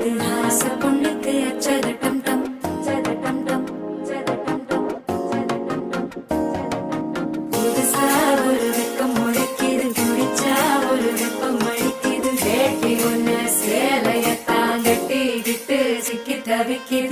அடிக்குது ஆச பொண்ணுக்கு அச்சத டம் டம் சத டம் டம் சத டம் டம் புதுசா ஒரு வெக்கம் முளைக்குது குடிச்சா ஒரு வெப்பம் அடிக்குது வேட்டி ஒண்ணு சேலையத்தான் கட்டிக்கிட்டு சிக்கி தவிக்குது